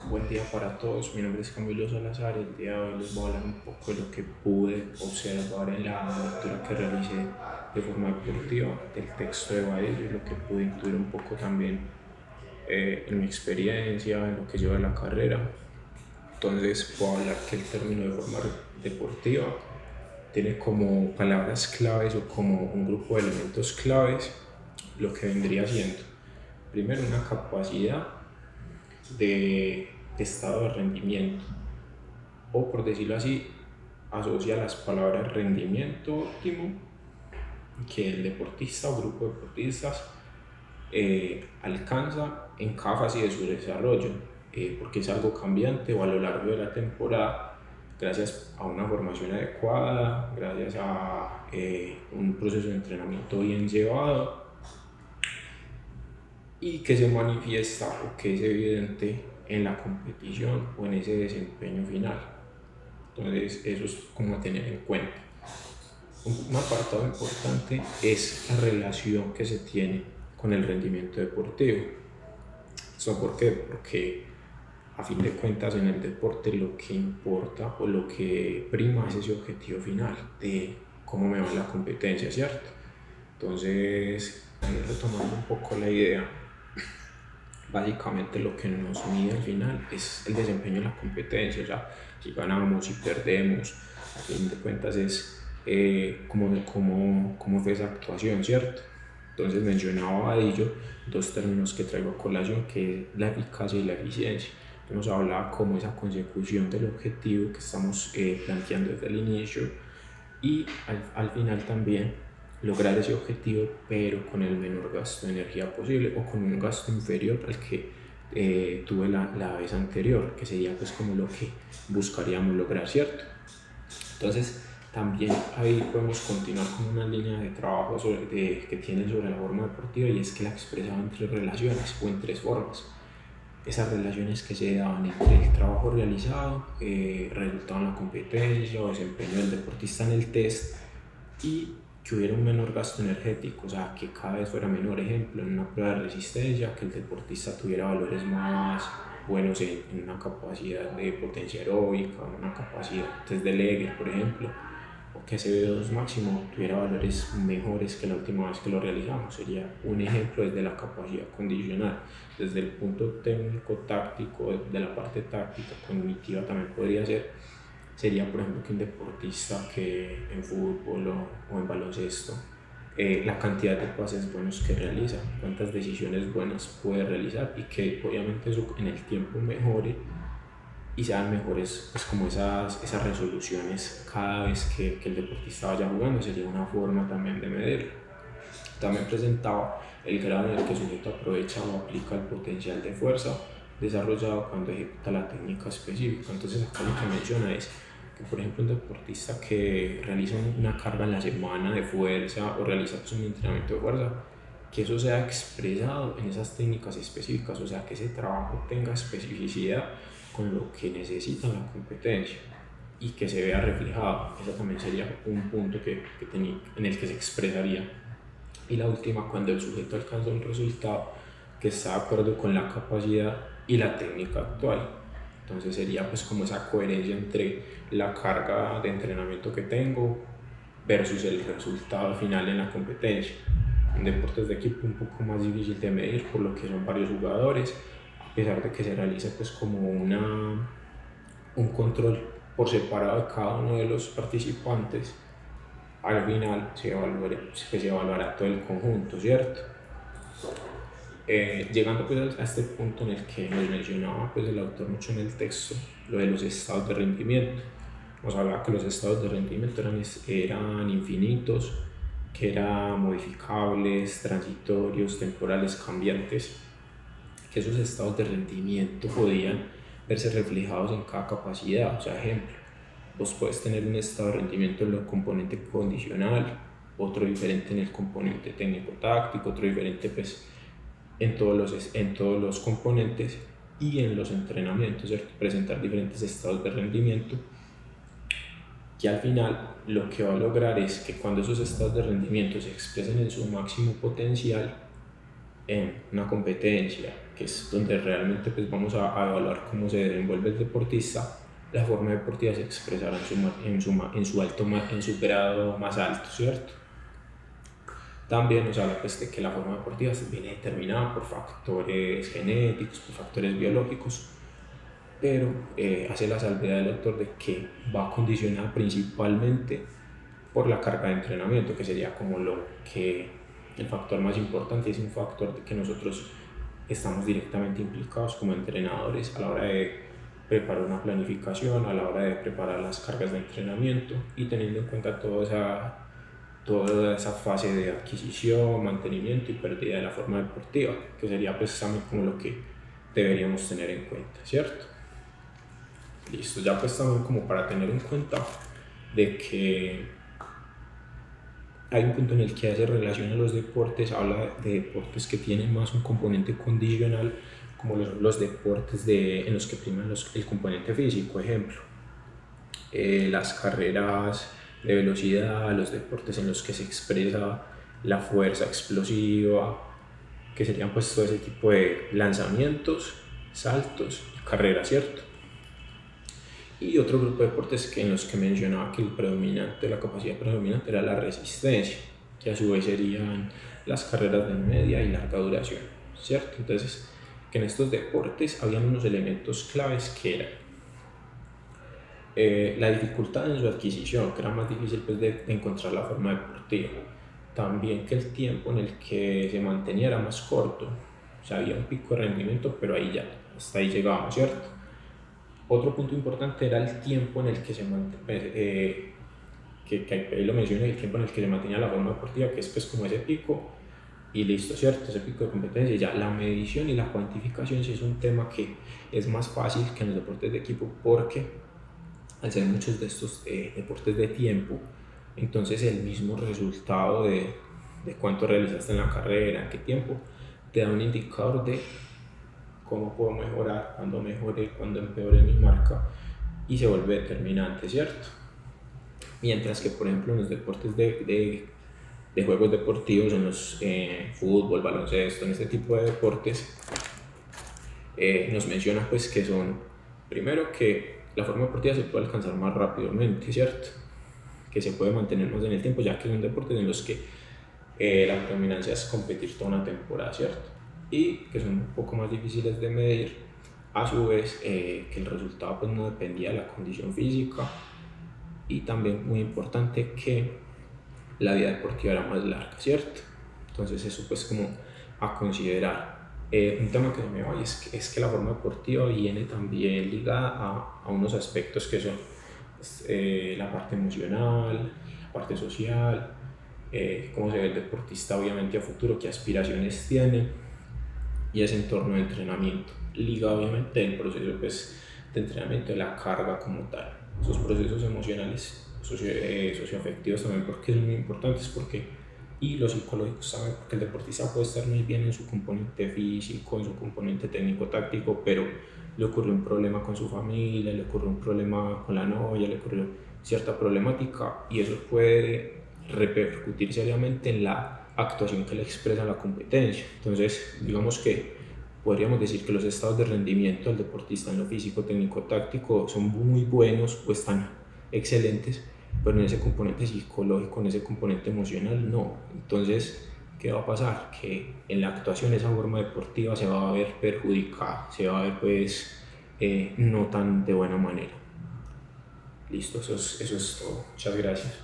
Buen día para todos, mi nombre es Camilo Salazar y el día de hoy les voy a hablar un poco de lo que pude observar en la lectura que realicé de forma deportiva del texto de Baez y lo que pude incluir un poco también en mi experiencia, en lo que lleva la carrera. Entonces puedo hablar que el término de forma deportiva tiene como palabras claves o como un grupo de elementos claves lo que vendría siendo primero una capacidad de estado de rendimiento, o por decirlo así, asocia las palabras rendimiento óptimo que el deportista o grupo de deportistas alcanza en cada fase de su desarrollo, porque es algo cambiante o a lo largo de la temporada, gracias a una formación adecuada, gracias a un proceso de entrenamiento bien llevado y que se manifiesta o que es evidente en la competición o en ese desempeño final. Entonces eso es como a tener en cuenta. Un apartado importante es la relación que se tiene con el rendimiento deportivo. ¿Eso por qué? Porque a fin de cuentas en el deporte lo que importa o lo que prima es ese objetivo final de cómo me va la competencia, ¿cierto? Entonces, ahí retomando un poco la idea, básicamente lo que nos mide al final es el desempeño en la competencia, o sea, si ganamos, si perdemos, a fin de cuentas es cómo fue esa actuación, ¿cierto? Entonces mencionaba a ello dos términos que traigo a colación, que es la eficacia y la eficiencia. Nos hablaba como esa consecución del objetivo que estamos planteando desde el inicio y al final también lograr ese objetivo pero con el menor gasto de energía posible o con un gasto inferior al que tuve la vez anterior, que sería pues como lo que buscaríamos lograr, ¿cierto? Entonces también ahí podemos continuar con una línea de trabajo que tiene sobre la forma deportiva, y es que la expresaba en tres relaciones o en tres formas. Esas relaciones que se daban entre el trabajo realizado, resultado en la competencia o desempeño del deportista en el test, y que hubiera un menor gasto energético, o sea, que cada vez fuera menor. Ejemplo, en una prueba de resistencia, que el deportista tuviera valores más buenos en una capacidad de potencia aeróbica, en una capacidad test de Leger, por ejemplo, o que ese VO2 máximo tuviera valores mejores que la última vez que lo realizamos. Sería un ejemplo desde la capacidad condicional. Desde el punto técnico, táctico, de la parte táctica, cognitiva también podría ser. Sería, por ejemplo, que un deportista que en fútbol o en baloncesto, la cantidad de pases buenos que realiza, cuántas decisiones buenas puede realizar, y que obviamente eso en el tiempo mejore y sean mejores, pues como esas resoluciones cada vez que el deportista vaya jugando. Sería una forma también de medirlo. También presentaba el grado en el que el sujeto aprovecha o aplica el potencial de fuerza desarrollado cuando ejecuta la técnica específica. Entonces acá lo que menciona es que, por ejemplo, un deportista que realiza una carga en la semana de fuerza o realiza pues un entrenamiento de fuerza, que eso sea expresado en esas técnicas específicas, o sea, que ese trabajo tenga especificidad con lo que necesita la competencia y que se vea reflejado. Eso también sería un punto en el que se expresaría. Y la última, cuando el sujeto alcanza un resultado que está de acuerdo con la capacidad y la técnica actual. Entonces sería pues como esa coherencia entre la carga de entrenamiento que tengo versus el resultado final en la competencia. En deportes de equipo un poco más difícil de medir por lo que son varios jugadores, a pesar de que se realiza pues como un control por separado de cada uno de los participantes. Al final se evaluará todo el conjunto, ¿cierto? Llegando pues a este punto en el que nos mencionaba pues el autor mucho en el texto, lo de los estados de rendimiento. Nos hablaba que los estados de rendimiento eran infinitos, que eran modificables, transitorios, temporales, cambiantes, que esos estados de rendimiento podían verse reflejados en cada capacidad. O sea, ejemplo, vos puedes tener un estado de rendimiento en el componente condicional, otro diferente en el componente técnico-táctico, otro diferente pues en todos los componentes y en los entrenamientos, ¿cierto? Presentar diferentes estados de rendimiento, que al final lo que va a lograr es que cuando esos estados de rendimiento se expresen en su máximo potencial en una competencia, que es donde realmente pues vamos a evaluar cómo se desenvuelve el deportista, la forma deportiva se expresará en su grado más alto, ¿cierto? También nos habla pues, de que la forma deportiva viene determinada por factores genéticos, por factores biológicos, pero hace la salvedad del autor de que va condicionada principalmente por la carga de entrenamiento, que sería como el factor más importante, es un factor de que nosotros estamos directamente implicados como entrenadores a la hora de preparar una planificación, a la hora de preparar las cargas de entrenamiento y teniendo en cuenta toda esa fase de adquisición, mantenimiento y pérdida de la forma deportiva, que sería pues también como lo que deberíamos tener en cuenta, ¿cierto? Listo, ya pues también como para tener en cuenta de que hay un punto en el que hace relación a los deportes, habla de deportes que tienen más un componente condicional, como los deportes en los que priman el componente físico, ejemplo, las carreras de velocidad, los deportes en los que se expresa la fuerza explosiva, que serían pues todo ese tipo de lanzamientos, saltos y carreras, ¿cierto? Y otro grupo de deportes en los que mencionaba que la capacidad predominante era la resistencia, que a su vez serían las carreras de media y larga duración, ¿cierto? Entonces, que en estos deportes habían unos elementos claves que eran la dificultad en su adquisición, que era más difícil pues, de encontrar la forma deportiva. También que el tiempo en el que se mantenía era más corto, o sea, había un pico de rendimiento, pero hasta ahí llegábamos, ¿cierto? Otro punto importante era el tiempo en el que se mantenía, que ahí lo mencioné, el tiempo en el que se mantenía la forma deportiva, que es pues como ese pico y listo, ¿cierto? Ese pico de competencia. Ya la medición y la cuantificación sí es un tema que es más fácil que en los deportes de equipo, porque al ser muchos de estos deportes de tiempo, entonces el mismo resultado de cuánto realizaste en la carrera, en qué tiempo, te da un indicador de cómo puedo mejorar, cuándo mejore, cuándo empeore mi marca, y se vuelve determinante, ¿cierto? Mientras que, por ejemplo, en los deportes de juegos deportivos, en los fútbol, baloncesto, en este tipo de deportes, nos menciona pues que son, primero, que la forma deportiva se puede alcanzar más rápidamente, ¿cierto? Que se puede mantener más en el tiempo, ya que son deportes en los que la predominancia es competir toda una temporada, ¿cierto? Y que son un poco más difíciles de medir, a su vez que el resultado pues no dependía de la condición física, y también muy importante que la vida deportiva era más larga, ¿cierto? Entonces eso pues como a considerar. Un tema que se me va y es que la forma deportiva viene también ligada a unos aspectos que son la parte emocional, la parte social, cómo se ve el deportista obviamente a futuro, qué aspiraciones tiene, y ese entorno de entrenamiento, ligado obviamente al proceso pues, de entrenamiento, de la carga como tal, esos procesos emocionales, socioafectivos también, porque son muy importantes, y los psicológicos también, porque el deportista puede estar muy bien en su componente físico, en su componente técnico-táctico, pero le ocurrió un problema con su familia, le ocurrió un problema con la novia, le ocurrió cierta problemática, y eso puede repercutir seriamente en la actuación que le expresa la competencia. Entonces, digamos que podríamos decir que los estados de rendimiento del deportista en lo físico, técnico, táctico son muy buenos o están excelentes, pero en ese componente psicológico, en ese componente emocional, no. Entonces, ¿qué va a pasar? Que en la actuación esa forma deportiva se va a ver perjudicada, se va a ver pues no tan de buena manera. Listo, eso es todo. Muchas gracias.